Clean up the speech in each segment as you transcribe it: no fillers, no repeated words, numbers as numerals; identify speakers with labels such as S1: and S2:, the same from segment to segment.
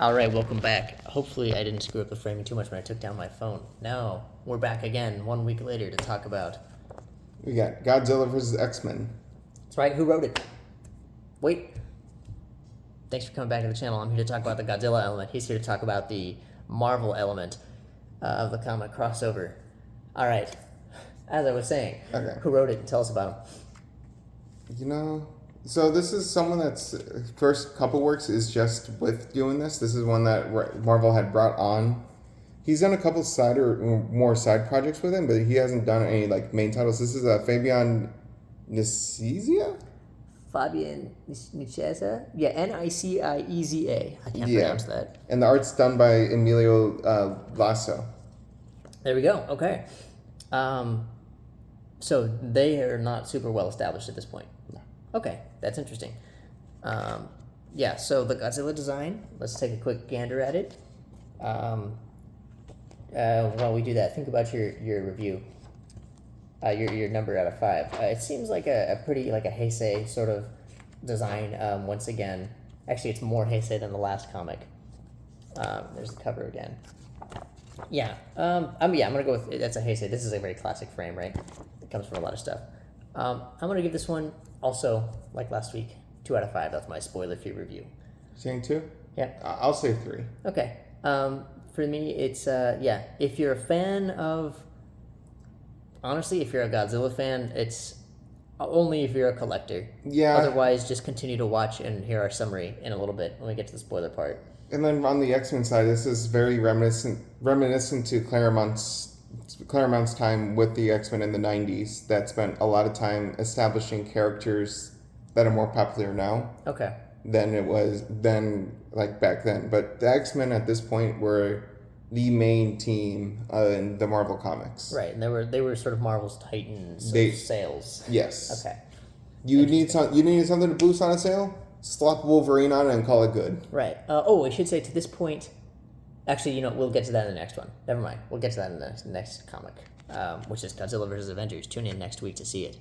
S1: All right, welcome back. Hopefully, I didn't screw up the framing too much when I took down my phone. No, we're back again 1 week later to talk about.
S2: We got Godzilla vs. X-Men.
S1: That's right. Who wrote it? Wait. Thanks for coming back to the channel. I'm here to talk about the Godzilla element. He's here to talk about the Marvel element of the comic crossover. All right. As I was saying,
S2: Okay.
S1: Who wrote it? And tell us about him.
S2: So this is someone that's first couple works is just with doing this. This is one that Marvel had brought on. He's done a couple side or more side projects with him, but he hasn't done any like main titles. This is Fabian Nicieza?
S1: Fabian Nicieza? Yeah, Nicieza. I can't pronounce that.
S2: And the art's done by Emilio Lasso.
S1: There we go. Okay. So they are not super well established at this point.
S2: No.
S1: Okay, that's interesting. Yeah, so the Godzilla design, let's take a quick gander at it. While we do that, think about your review. Your number out of 5. It seems like a pretty, like a Heisei sort of design, once again. Actually, it's more Heisei than the last comic. There's the cover again. Yeah, I'm gonna go with, that's a Heisei. This is a very classic frame, right? It comes from a lot of stuff. I'm gonna give this one, also, like last week, 2 out of 5. That's my spoiler-free review.
S2: Saying 2?
S1: Yeah.
S2: I'll say 3.
S1: Okay. For me, it's, if you're a fan of, honestly, if you're a Godzilla fan, it's only if you're a collector.
S2: Yeah.
S1: Otherwise, just continue to watch and hear our summary in a little bit when we get to the spoiler part.
S2: And then on the X-Men side, this is very reminiscent to Claremont's time with the X-Men in the 90s that spent a lot of time establishing characters that are more popular now.
S1: Okay.
S2: Than it was back then. But the X-Men at this point were the main team in the Marvel comics.
S1: Right, and they were sort of Marvel's titans of sales.
S2: Yes.
S1: Okay.
S2: You needed something to boost on a sale? Slap Wolverine on it and call it good.
S1: Right. I should say to this point, actually, we'll get to that in the next one. Never mind. We'll get to that in the next comic, which is Godzilla vs. Avengers. Tune in next week to see it.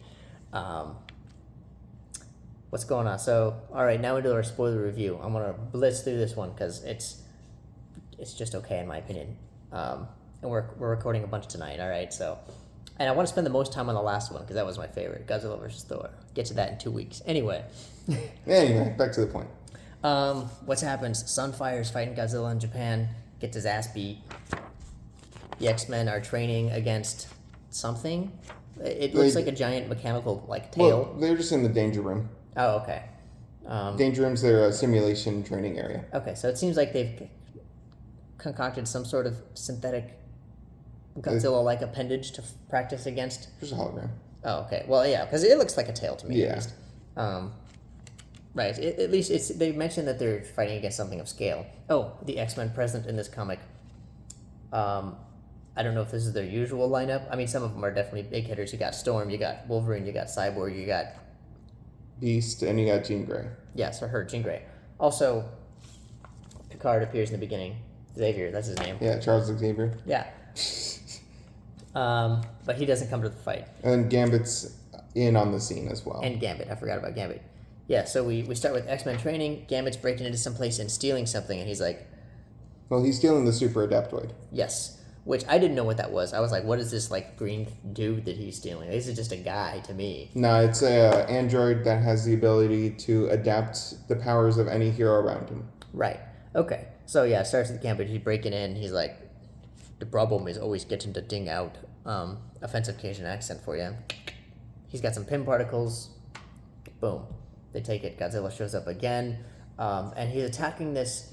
S1: What's going on? So, all right, now we do our spoiler review. I'm going to blitz through this one because it's just okay in my opinion. And we're recording a bunch tonight, all right? So, and I want to spend the most time on the last one because that was my favorite, Godzilla vs. Thor. Get to that in 2 weeks. Anyway,
S2: back to the point.
S1: What's happened? Sunfire's fighting Godzilla in Japan, gets his ass beat. The X-Men are training against something. It looks like a giant mechanical tail.
S2: Well, they're just in the danger room.
S1: Oh, okay.
S2: Danger room's their simulation training area.
S1: Okay, so it seems like they've concocted some sort of synthetic Godzilla-like appendage to practice against.
S2: Just a hologram.
S1: Oh, okay. Well, yeah, because it looks like a tail to me, at least. Right. At least they mentioned that they're fighting against something of scale. Oh, the X-Men present in this comic. I don't know if this is their usual lineup. I mean, some of them are definitely big hitters. You got Storm, you got Wolverine, you got Cyborg, you got
S2: Beast, and you got Jean Grey.
S1: Yes, Jean Grey. Also, Picard appears in the beginning. Xavier, that's his name.
S2: Yeah, Charles Xavier.
S1: Yeah. But he doesn't come to the fight.
S2: And Gambit's in on the scene as well.
S1: And Gambit. I forgot about Gambit. Yeah, so we start with X-Men training. Gambit's breaking into some place and stealing something, and he's like...
S2: Well, he's stealing the super adaptoid.
S1: Yes. Which I didn't know what that was. I was like, what is this green dude that he's stealing? This is just a guy to me.
S2: No, it's a android that has the ability to adapt the powers of any hero around him.
S1: Right. Okay. So yeah, it starts with Gambit. He's breaking in. He's like, the problem is always getting to ding out. Offensive Cajun accent for you. He's got some pin particles. Boom. They take it. Godzilla shows up again. And he's attacking this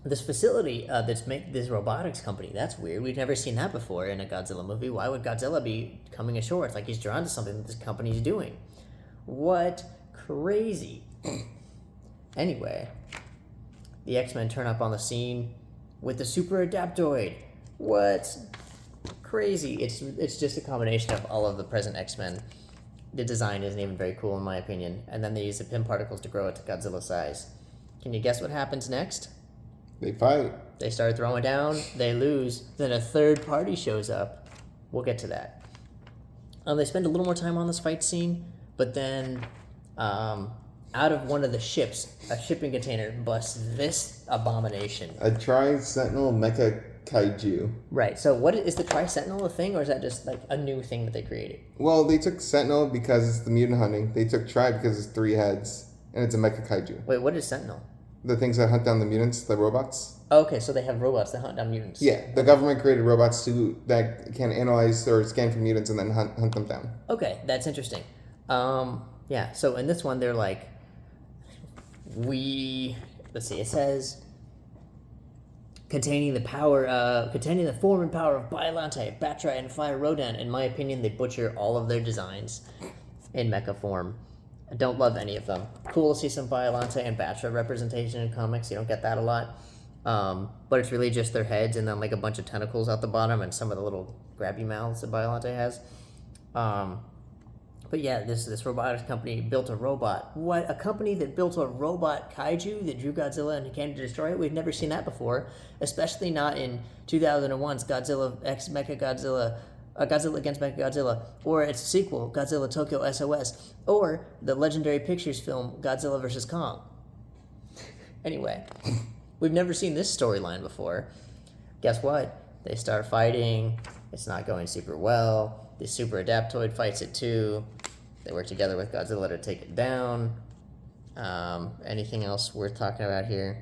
S1: facility this robotics company. That's weird. We've never seen that before in a Godzilla movie. Why would Godzilla be coming ashore? It's like he's drawn to something that this company's doing. What crazy. Anyway, the X-Men turn up on the scene with the super adaptoid. What crazy. It's just a combination of all of the present X-Men. The design isn't even very cool in my opinion. And then they use the pin particles to grow it to Godzilla size. Can you guess what happens next?
S2: They fight.
S1: They start throwing down. They lose. Then a third party shows up. We'll get to that. They spend a little more time on this fight scene, but then out of one of the ships, a shipping container, busts this abomination.
S2: A Tri-Sentinel Mecha Kaiju.
S1: Right. So, what is the Tri-Sentinel a thing, or is that just like a new thing that they created?
S2: Well, they took Sentinel because it's the mutant hunting. They took Tri because it's 3 heads, and it's a Mecha Kaiju.
S1: Wait, what is Sentinel?
S2: The things that hunt down the mutants, the robots.
S1: Oh, okay, so they have robots that hunt down mutants.
S2: Yeah, the government created robots that can analyze or scan for mutants and then hunt them down.
S1: Okay, that's interesting. Yeah. So in this one, they're like, let's see. It says containing the form and power of Biollante, Batra, and Fire Rodan. In my opinion, they butcher all of their designs in mecha form. I don't love any of them. Cool to see some Biollante and Batra representation in comics. You don't get that a lot. But it's really just their heads and then like a bunch of tentacles out the bottom and some of the little grabby mouths that Biollante has. But yeah, this robotics company built a robot. What? A company that built a robot kaiju that drew Godzilla and came to destroy it? We've never seen that before, especially not in 2001's Godzilla X Mechagodzilla, Godzilla against Mechagodzilla, or its sequel, Godzilla Tokyo SOS, or the legendary Pictures film Godzilla vs. Kong. Anyway, we've never seen this storyline before. Guess what? They start fighting. It's not going super well. The Super Adaptoid fights it too. They work together with Godzilla to take it down. Anything else worth talking about here?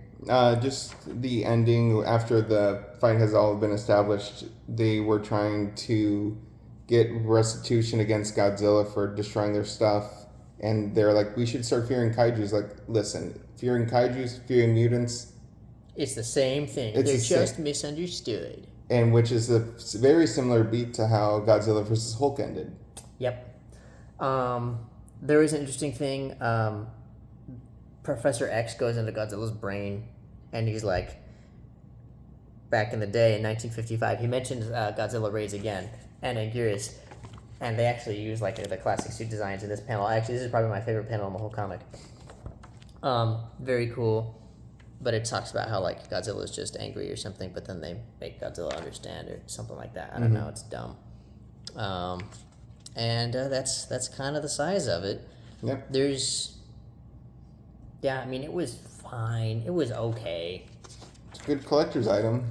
S2: Just the ending. After the fight has all been established, they were trying to get restitution against Godzilla for destroying their stuff. And they're like, we should start fearing kaijus. Like, listen, fearing kaijus, fearing mutants.
S1: It's the same thing. They're just misunderstood.
S2: And which is a very similar beat to how Godzilla vs. Hulk ended.
S1: Yep. There is an interesting thing. Professor X goes into Godzilla's brain, and he's like, back in the day in 1955, he mentions Godzilla raids again and Anguirus, and they actually use like the classic suit designs in this panel. Actually, this is probably my favorite panel in the whole comic. Very cool. But it talks about how like Godzilla is just angry or something, but then they make Godzilla understand or something like that. I don't know. It's dumb. And that's kind of the size of it.
S2: Yep.
S1: I mean, it was fine. It was okay.
S2: It's a good collector's item.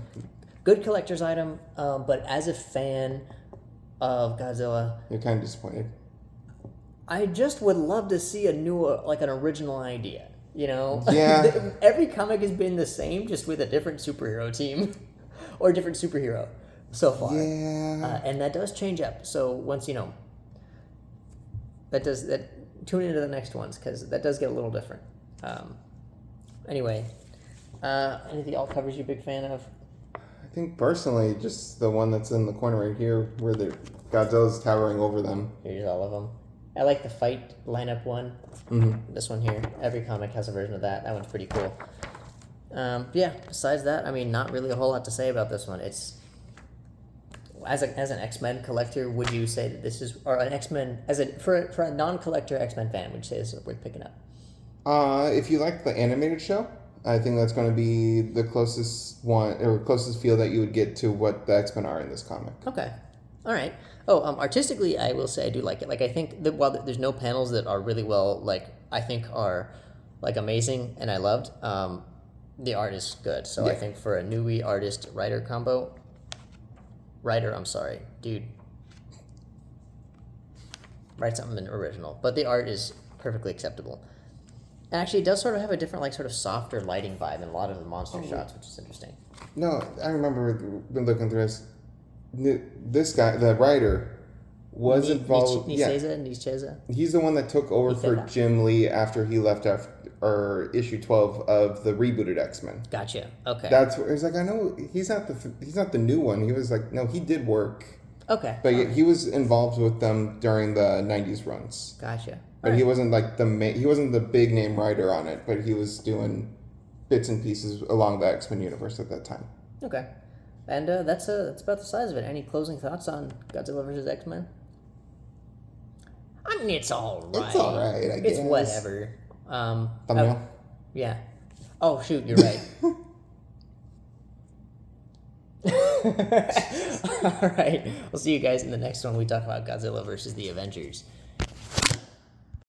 S1: Good collector's item. But as a fan of Godzilla,
S2: you're kind of disappointed.
S1: I just would love to see a new, like an original idea. You know,
S2: yeah.
S1: Every comic has been the same, just with a different superhero team or a different superhero so far.
S2: Yeah,
S1: and that does change up. So once tune into the next ones because that does get a little different. Anyway, anything alt covers you big fan of?
S2: I think personally, just the one that's in the corner right here, where the Godzilla's towering over them.
S1: Here's all of them. I like the fight lineup one.
S2: Mm-hmm.
S1: This one here. Every comic has a version of that. That one's pretty cool. Yeah, besides that, I mean, not really a whole lot to say about this one. It's as an X-Men collector, would you say that this is, or an X-Men for a non-collector X-Men fan, would you say this is worth picking up?
S2: If you like the animated show, I think that's going to be the closest one or closest feel that you would get to what the X-Men are in this comic.
S1: Okay, all right. Oh, artistically, I will say I do like it. Like, I think that while there's no panels that are really well, like, I think are, like, amazing and I loved, the art is good. So
S2: yeah.
S1: I think for a Nui artist-writer combo, write something original. But the art is perfectly acceptable. And actually, it does sort of have a different, like, sort of softer lighting vibe in a lot of the monster shots, which is interesting.
S2: No, I remember been looking through this. This guy, the writer, was involved.
S1: Nicheza?
S2: He's the one that took over for Jim Lee after he left after issue 12 of the rebooted X-Men.
S1: Gotcha. Okay.
S2: That's where it's like, I know he's not the new one. He was like, no, he did work.
S1: Okay.
S2: But he was involved with them during the 90s runs.
S1: Gotcha.
S2: But he wasn't like he wasn't the big name writer on it, but he was doing bits and pieces along the X-Men universe at that time.
S1: Okay. And that's about the size of it. Any closing thoughts on Godzilla vs. X-Men? I mean, it's all right.
S2: It's all right, I guess.
S1: It's whatever.
S2: Thumbnail?
S1: Yeah. Oh, shoot, you're right. All right. We'll see you guys in the next one. We talk about Godzilla versus the Avengers.